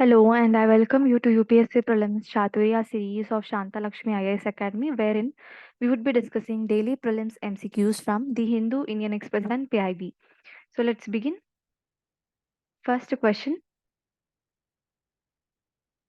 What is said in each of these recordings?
Hello, and I welcome you to UPSC Prelims Chaturya series of Shantha Lakshmi IAS Academy, wherein we would be discussing daily prelims MCQs from the Hindu, Indian Express, and PIB. So let's begin. First question.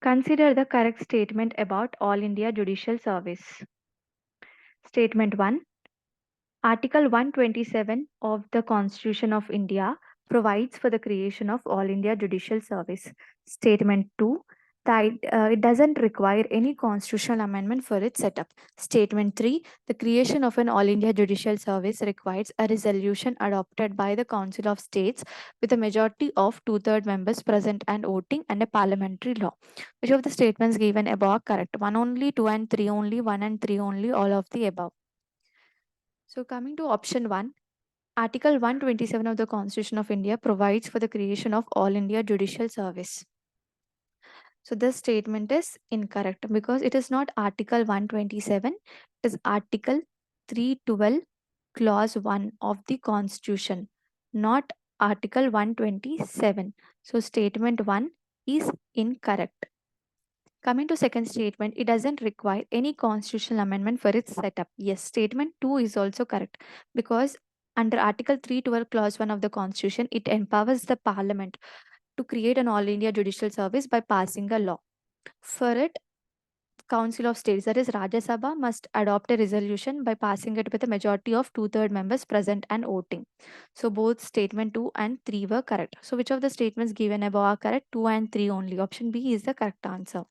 Consider the correct statement about All India Judicial Service. Statement 1. Article 127 of the Constitution of India provides for the creation of All India Judicial Service. Statement 2. That it doesn't require any constitutional amendment for its setup. Statement 3. The creation of an All India Judicial Service requires a resolution adopted by the Council of States with a majority of two-thirds members present and voting and a parliamentary law. Which of the statements given above are correct? 1 only, 2 and 3 only, 1 and 3 only, all of the above. So coming to option 1, Article 127 of the Constitution of India provides for the creation of All India Judicial Service. So this statement is incorrect because it is not Article 127, it is Article 312 Clause 1 of the Constitution, not Article 127. So statement 1 is incorrect. Coming to second statement, it doesn't require any constitutional amendment for its setup. Yes, statement 2 is also correct because under Article 312 Clause 1 of the Constitution, it empowers the Parliament to create an All India Judicial Service by passing a law. For it, Council of States, that is Rajya Sabha, must adopt a resolution by passing it with a majority of two-thirds members present and voting. So both statement 2 and 3 were correct. So which of the statements given above are correct? 2 and 3 only. Option B is the correct answer.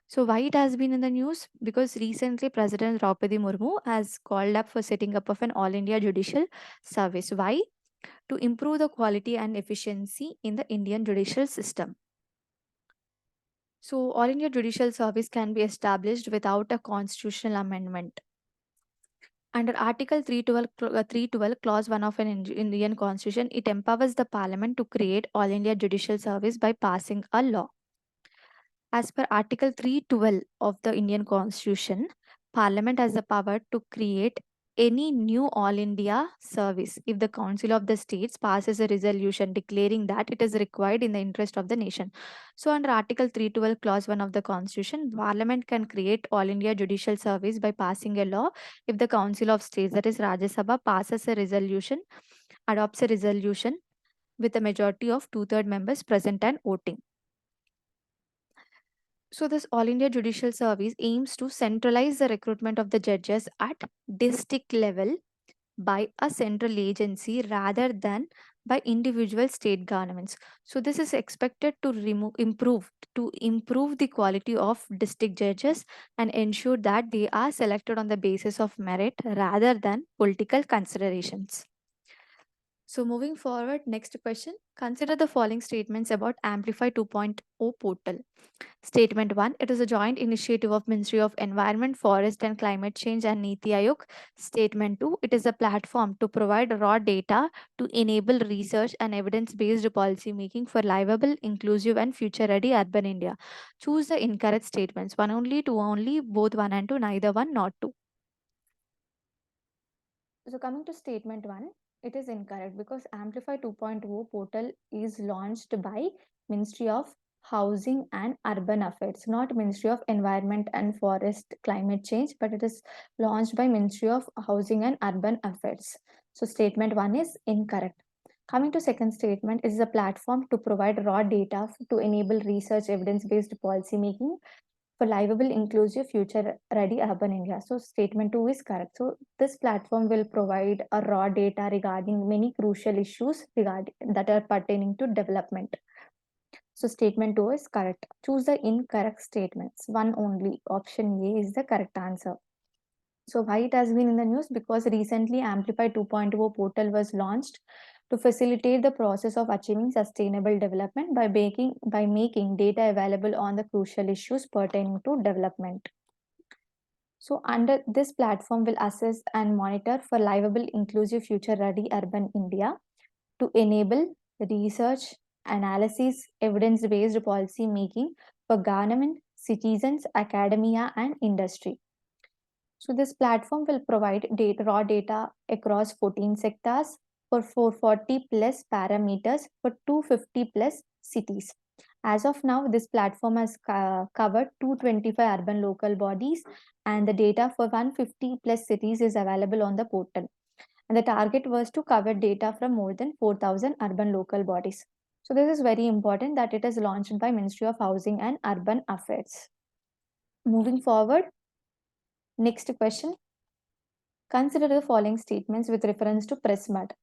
So why it has been in the news? Because recently President Draupadi Murmu has called up for setting up of an All India Judicial Service. Why? To improve the quality and efficiency in the Indian judicial system. So All India Judicial Service can be established without a constitutional amendment. Under Article 312 Clause 1 of an Indian Constitution, it empowers the Parliament to create All India Judicial Service by passing a law. As per Article 312 of the Indian Constitution, Parliament has the power to create any new All India service if the Council of the States passes a resolution declaring that it is required in the interest of the nation. So, under Article 312, Clause 1 of the Constitution, Parliament can create All India Judicial Service by passing a law if the Council of States, that is Rajya Sabha, passes a resolution, adopts a resolution with a majority of two-thirds members present and voting. So, this All India Judicial Service aims to centralize the recruitment of the judges at district level by a central agency rather than by individual state governments. So, this is expected to improve the quality of district judges and ensure that they are selected on the basis of merit rather than political considerations. So moving forward, next question. Consider the following statements about Amplify 2.0 portal. Statement 1. It is a joint initiative of Ministry of Environment, Forest and Climate Change and Niti Aayog. Statement 2. It is a platform to provide raw data to enable research and evidence-based policy making for livable, inclusive and future-ready urban India. Choose the incorrect statements. 1 only, 2 only, both 1 and 2, neither 1, not 2. So coming to statement 1, it is incorrect because Amplify 2.0 portal is launched by Ministry of Housing and Urban Affairs, not Ministry of Environment and Forest Climate Change, but it is launched by Ministry of Housing and Urban Affairs. So statement 1 is incorrect. Coming to second statement, it is a platform to provide raw data to enable research, evidence-based policy making for livable, inclusive, future-ready urban India. So statement 2 is correct. So this platform will provide a raw data regarding many crucial issues that are pertaining to development. So statement 2 is correct. Choose the incorrect statements. 1 only. Option A is the correct answer. So why it has been in the news? Because recently Amplify 2.0 portal was launched to facilitate the process of achieving sustainable development by making data available on the crucial issues pertaining to development. So under this platform will assess and monitor for livable, inclusive, future-ready urban India to enable research, analysis, evidence-based policy making for government, citizens, academia, and industry. So this platform will provide raw data across 14 sectors for 440 plus parameters for 250 plus cities. As of now, this platform has covered 225 urban local bodies, and the data for 150 plus cities is available on the portal. And the target was to cover data from more than 4,000 urban local bodies. So this is very important that it is launched by Ministry of Housing and Urban Affairs. Moving forward, next question. Consider the following statements with reference to press mud.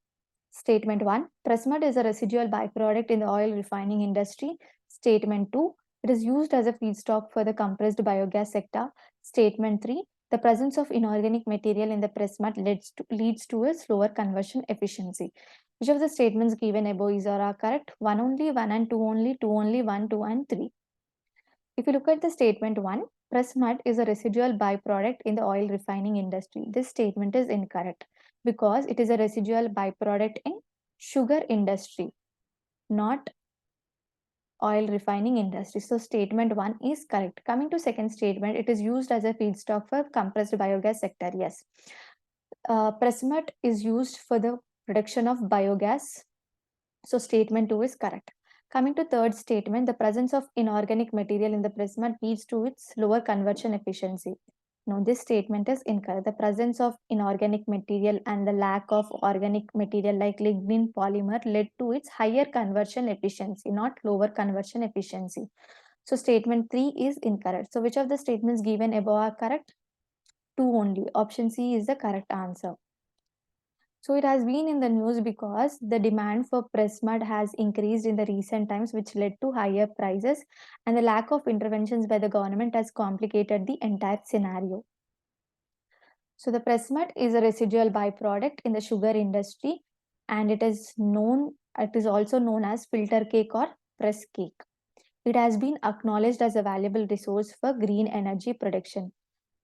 Statement 1. Press mud is a residual byproduct in the oil refining industry. Statement 2. It is used as a feedstock for the compressed biogas sector. Statement 3. The presence of inorganic material in the press mud leads to a slower conversion efficiency. Which of the statements given above is or are correct? 1 only, 1 and 2 only, 2 only, 1, 2 and 3. If you look at the statement 1, press mud is a residual byproduct in the oil refining industry. This statement is incorrect because it is a residual byproduct in sugar industry, not oil refining industry. So statement 1 is correct. Coming to second statement, it is used as a feedstock for compressed biogas sector. Yes. Press mud is used for the production of biogas. So statement 2 is correct. Coming to third statement, the presence of inorganic material in the press mud leads to its lower conversion efficiency. No, this statement is incorrect. The presence of inorganic material and the lack of organic material like lignin polymer led to its higher conversion efficiency, not lower conversion efficiency. So statement 3 is incorrect. So which of the statements given above are correct? 2 only. Option C is the correct answer. So it has been in the news because the demand for press mud has increased in the recent times, which led to higher prices, and the lack of interventions by the government has complicated the entire scenario. So the press mud is a residual byproduct in the sugar industry, and it is also known as filter cake or press cake. It has been acknowledged as a valuable resource for green energy production,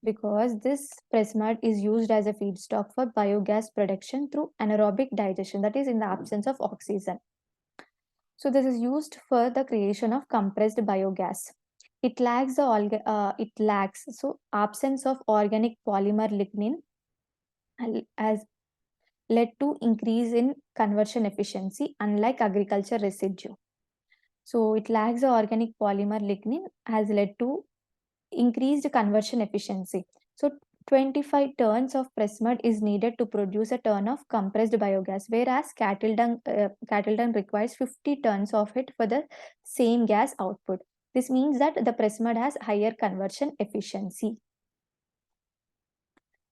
because this press mud is used as a feedstock for biogas production through anaerobic digestion, that is in the absence of oxygen. So this is used for the creation of compressed biogas. It lacks absence of organic polymer lignin has led to increase in conversion efficiency unlike agriculture residue. So it lacks the organic polymer lignin has led to increased conversion efficiency. So 25 tons of press mud is needed to produce a ton of compressed biogas, whereas cattle dung requires 50 tons of it for the same gas output. This means that the press mud has higher conversion efficiency.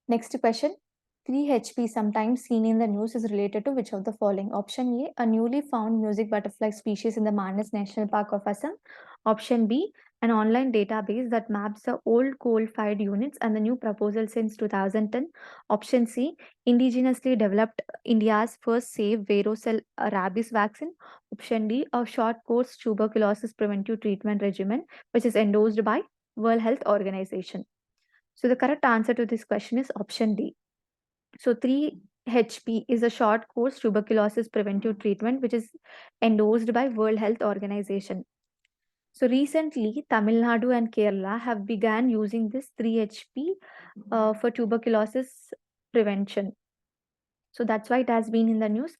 Next question. 3HP, sometimes seen in the news, is related to which of the following? Option A, a newly found music butterfly species in the Manas National Park of Assam. Option B, an online database that maps the old coal-fired units and the new proposal since 2010. Option C, indigenously developed India's first safe varicose rabies vaccine. Option D, a short course tuberculosis preventive treatment regimen, which is endorsed by World Health Organization. So the correct answer to this question is option D. So 3HP is a short course tuberculosis preventive treatment which is endorsed by World Health Organization. So recently, Tamil Nadu and Kerala have begun using this 3HP for tuberculosis prevention. So that's why it has been in the news.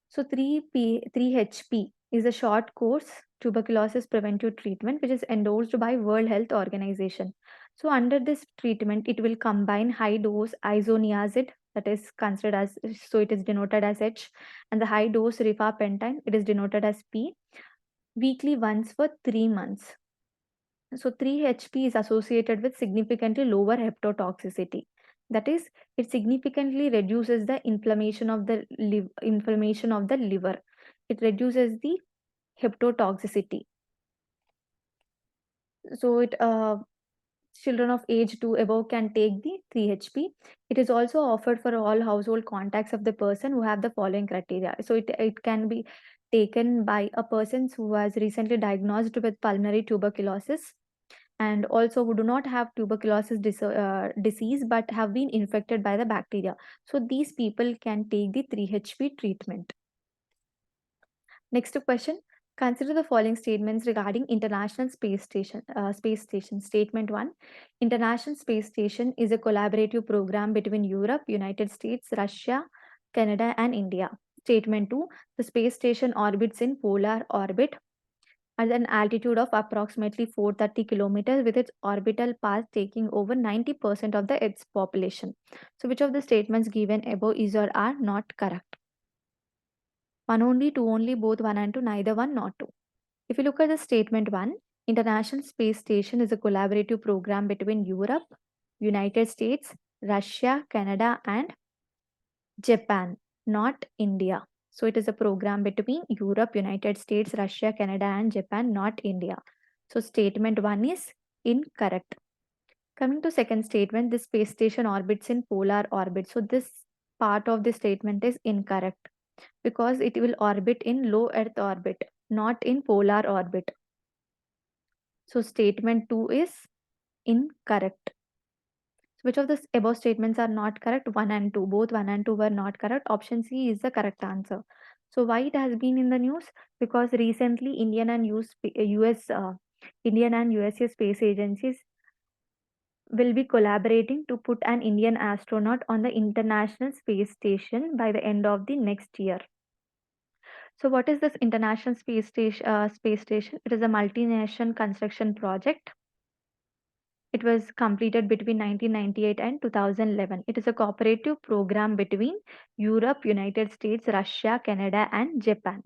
So 3HP is a short course tuberculosis preventive treatment which is endorsed by World Health Organization. So under this treatment, it will combine high dose isoniazid, that is considered as, so it is denoted as H, and the high dose rifapentine, it is denoted as P, weekly once for 3 months. So 3HP is associated with significantly lower hepatotoxicity. That is, it significantly reduces the inflammation of the liver. It reduces the hepatotoxicity. So it children of age 2 above can take the 3HP. It is also offered for all household contacts of the person who have the following criteria. So it can be taken by a person who was recently diagnosed with pulmonary tuberculosis, and also who do not have tuberculosis disease but have been infected by the bacteria. So these people can take the 3HP treatment. Next question. Consider the following statements regarding International Space Station. Statement 1. International Space Station is a collaborative program between Europe, United States, Russia, Canada, and India. Statement 2. The space station orbits in polar orbit. at an altitude of approximately 430 kilometers with its orbital path taking over 90% of the Earth's population. So which of the statements given above is or are not correct? One only, two only, both one and two, neither one, not two. If you look at the statement one, International Space Station is a collaborative program between Europe, United States, Russia, Canada, and Japan, not India. So it is a program between Europe, United States, Russia, Canada, and Japan, not India. So statement one is incorrect. Coming to second statement, the space station orbits in polar orbit. So this part of the statement is incorrect because it will orbit in low Earth orbit, not in polar orbit. So statement 2 is incorrect. So which of the above statements are not correct? 1 and 2. Both 1 and 2 were not correct. Option C is the correct answer. So why it has been in the news? Because recently Indian and USA space agencies will be collaborating to put an Indian astronaut on the International Space Station by the end of the next year. So what is this International Space Station? It is a multinational construction project. It was completed between 1998 and 2011. It is a cooperative program between Europe, United States, Russia, Canada, and Japan.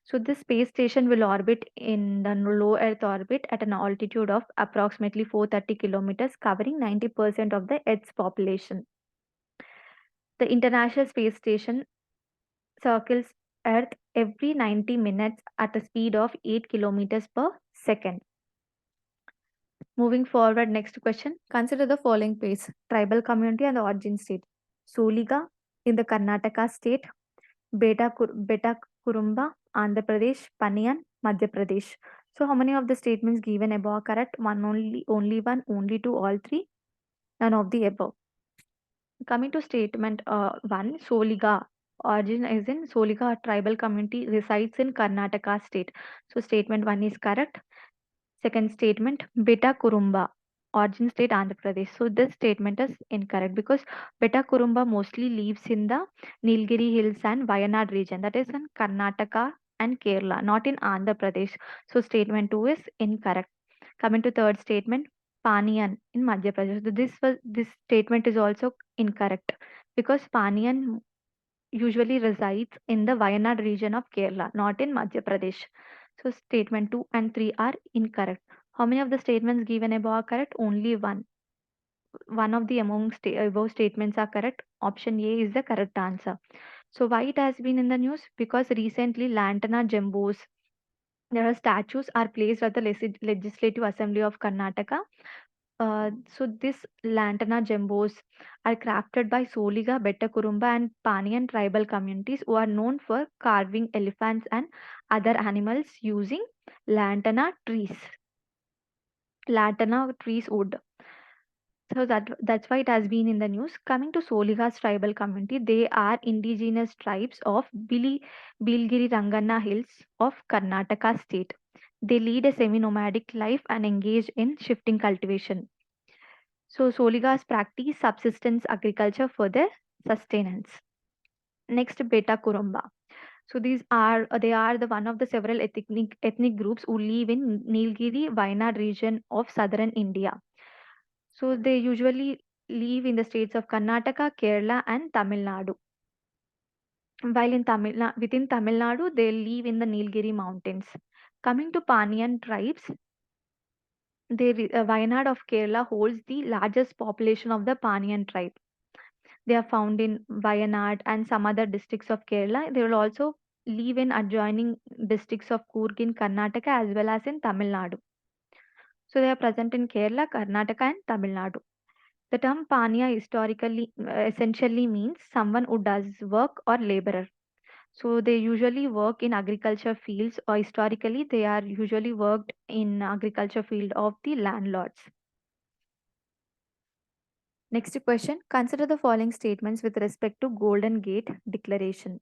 So this space station will orbit in the low Earth orbit at an altitude of approximately 430 kilometers, covering 90% of the Earth's population. The International Space Station circles Earth every 90 minutes at a speed of 8 kilometers per second. Moving forward, next question. Consider the following place: tribal community and the origin state. Soliga in the Karnataka state, Beta Kurumba, Andhra Pradesh, Paniyan, Madhya Pradesh. So how many of the statements given above are correct? One only one, only two, all three, none of the above. Coming to statement one, Soliga. Origin is in Soliga tribal community resides in Karnataka state. So statement one is correct. Second statement, Beta Kurumba, origin state Andhra Pradesh. So this statement is incorrect because Beta Kurumba mostly lives in the Nilgiri Hills and Wayanad region, that is in Karnataka and Kerala, not in Andhra Pradesh. So statement 2 is incorrect. Coming to third statement, Paniyan in Madhya Pradesh. So this statement is also incorrect because Paniyan usually resides in the Wayanad region of Kerala, not in Madhya Pradesh. So statement 2 and 3 are incorrect. How many of the statements given above are correct? Only one. One of the above statements are correct. Option A is the correct answer. So why it has been in the news? Because recently Lantana Jumbos, there are statues are placed at the Legislative Assembly of Karnataka. So this lantana jumbos are crafted by Soliga, Betta-Kurumba and Paniyan tribal communities who are known for carving elephants and other animals using lantana trees. Lantana trees wood. So that's why it has been in the news. Coming to Soliga's tribal community, they are indigenous tribes of Bilgiri Rangana Hills of Karnataka state. They lead a semi-nomadic life and engage in shifting cultivation. So Soligas practice subsistence agriculture for their sustenance. Next, Beta Kurumba. So they are the one of the several ethnic groups who live in Nilgiri Wayanad region of southern India. So they usually live in the states of Karnataka, Kerala, and Tamil Nadu. While within Tamil Nadu, they live in the Nilgiri mountains. Coming to Paniyan tribes, Wayanad of Kerala holds the largest population of the Paniyan tribe. They are found in Wayanad and some other districts of Kerala. They will also live in adjoining districts of Coorg in Karnataka as well as in Tamil Nadu. So they are present in Kerala, Karnataka, and Tamil Nadu. The term Paniya historically essentially means someone who does work or laborer. So they usually work in agriculture fields, or historically they are usually worked in agriculture field of the landlords. Next question. Consider the following statements with respect to Golden Gate Declaration.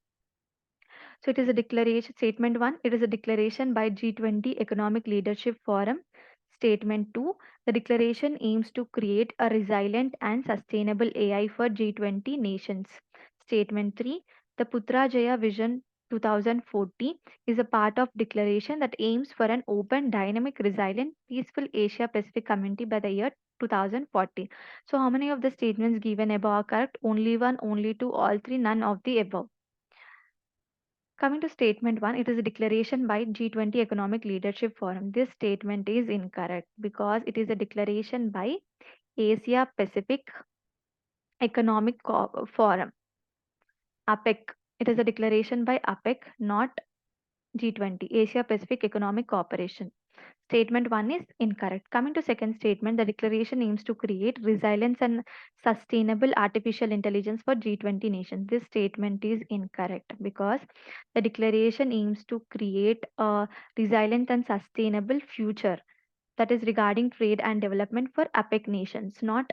So it is a declaration, statement 1, it is a declaration by G20 Economic Leadership Forum. Statement 2, the declaration aims to create a resilient and sustainable AI for G20 nations. Statement 3, the Putrajaya Vision 2040 is a part of declaration that aims for an open, dynamic, resilient, peaceful Asia Pacific community by the year 2040. So, how many of the statements given above are correct? Only one, only two, all three, none of the above. Coming to statement 1, it is a declaration by G20 Economic Leadership Forum. This statement is incorrect because it is a declaration by Asia Pacific Economic Forum, APEC. It is a declaration by APEC, not G20, Asia Pacific Economic Cooperation. Statement 1 is incorrect. Coming to second statement, the declaration aims to create resilience and sustainable artificial intelligence for G20 nations. This statement is incorrect because the declaration aims to create a resilient and sustainable future, that is regarding trade and development for APEC nations, not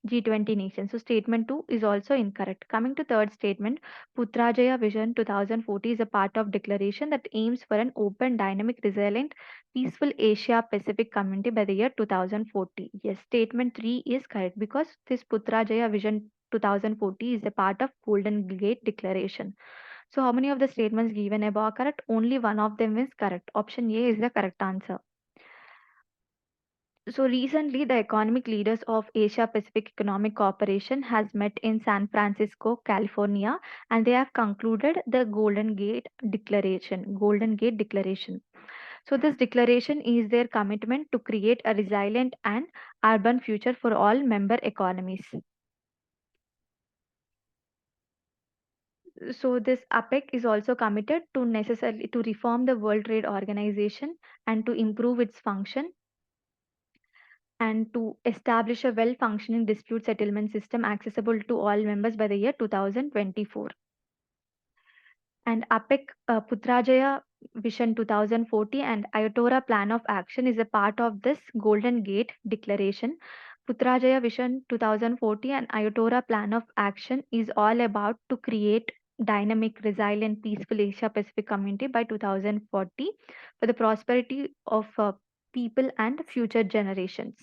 G20 nations. So statement 2 is also incorrect. Coming to third statement, Putrajaya Vision 2040 is a part of declaration that aims for an open, dynamic, resilient, peaceful Asia Pacific community by the year 2040. Yes, statement 3 is correct because this Putrajaya Vision 2040 is a part of Golden Gate Declaration. So how many of the statements given above are correct? Only one of them is correct. Option A is the correct answer. So recently, the economic leaders of Asia Pacific Economic Cooperation has met in San Francisco, California, and they have concluded the Golden Gate Declaration. Golden Gate Declaration. So this declaration is their commitment to create a resilient and urban future for all member economies. So this APEC is also committed to necessarily to reform the World Trade Organization and to improve its function and to establish a well functioning dispute settlement system accessible to all members by the year 2024. And APEC Putrajaya Vision 2040 and Ayatora Plan of Action is a part of this Golden Gate Declaration. Putrajaya Vision 2040 and Ayatora Plan of Action is all about to create dynamic, resilient, peaceful Asia Pacific community by 2040 for the prosperity of people and future generations.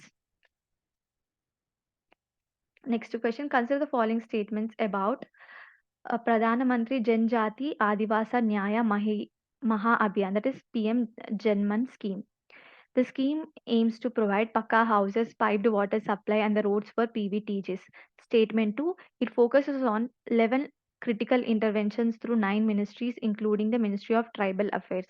Next question, consider the following statements about Pradhana Mantri Janjati Adivasa Nyaya Maha Abhiyan, that is PM Janman scheme. The scheme aims to provide Pakka houses, piped water supply, and the roads for PVTGs. Statement 2, it focuses on 11 critical interventions through 9 ministries, including the Ministry of Tribal Affairs.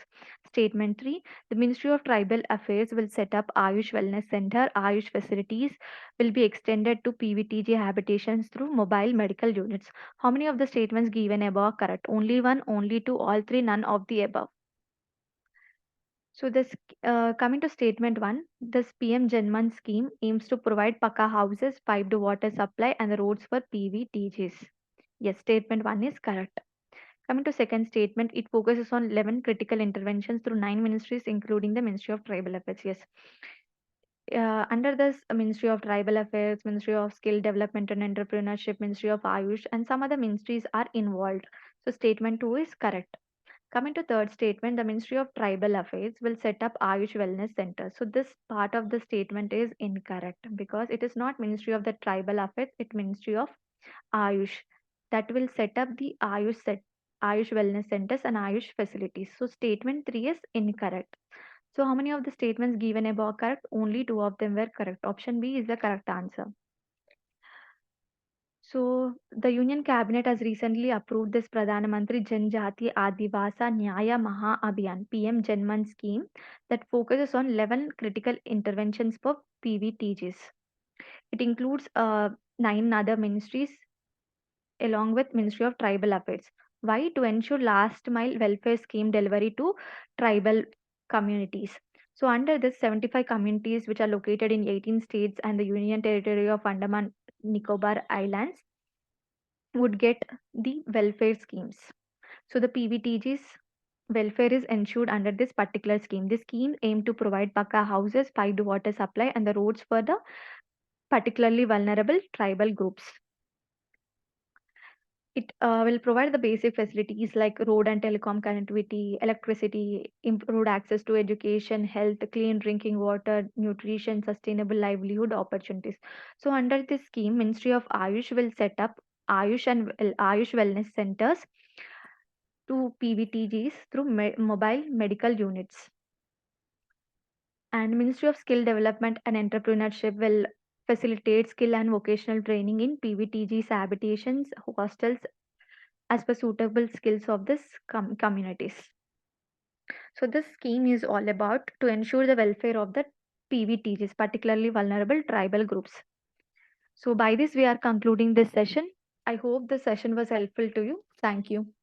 Statement 3, the Ministry of Tribal Affairs will set up Ayush Wellness Center. Ayush facilities will be extended to PVTG habitations through mobile medical units. How many of the statements given above are correct? Only one, only two, all three, none of the above. So this coming to statement 1, this PM Janman scheme aims to provide Pakka houses, piped water supply, and the roads for PVTGs. Yes, statement 1 is correct. Coming to second statement, it focuses on 11 critical interventions through 9 ministries, including the Ministry of Tribal Affairs. Yes. Under this Ministry of Tribal Affairs, Ministry of Skill Development and Entrepreneurship, Ministry of Ayush, and some other ministries are involved. So statement 2 is correct. Coming to third statement, the Ministry of Tribal Affairs will set up Ayush Wellness Center. So this part of the statement is incorrect because it is not Ministry of the Tribal Affairs, it Ministry of Ayush that will set up the Ayush Wellness Centers and Ayush facilities. So statement 3 is incorrect. So how many of the statements given above are correct? Only two of them were correct. Option B is the correct answer. So the Union Cabinet has recently approved this Pradhana Mantri Janjati Adivasa Nyaya Maha Abhiyan PM Janman scheme that focuses on 11 critical interventions for PVTGs. It includes 9 other ministries along with Ministry of Tribal Affairs. Why? To ensure last mile welfare scheme delivery to tribal communities. So under this, 75 communities which are located in 18 states and the Union Territory of Andaman Nicobar Islands would get the welfare schemes. So the PVTG's welfare is ensured under this particular scheme. This scheme aimed to provide Pakka houses, piped water supply, and the roads for the particularly vulnerable tribal groups. It will provide the basic facilities like road and telecom connectivity, electricity, improved access to education, health, clean drinking water, nutrition, sustainable livelihood opportunities. So under this scheme, Ministry of Ayush will set up Ayush and Ayush Wellness Centers to PVTGs through mobile medical units. And Ministry of Skill Development and Entrepreneurship will facilitate skill and vocational training in PVTGs, habitations, hostels as per suitable skills of this communities. So this scheme is all about to ensure the welfare of the PVTGs, particularly vulnerable tribal groups. So by this we are concluding this session. I hope the session was helpful to you. Thank you.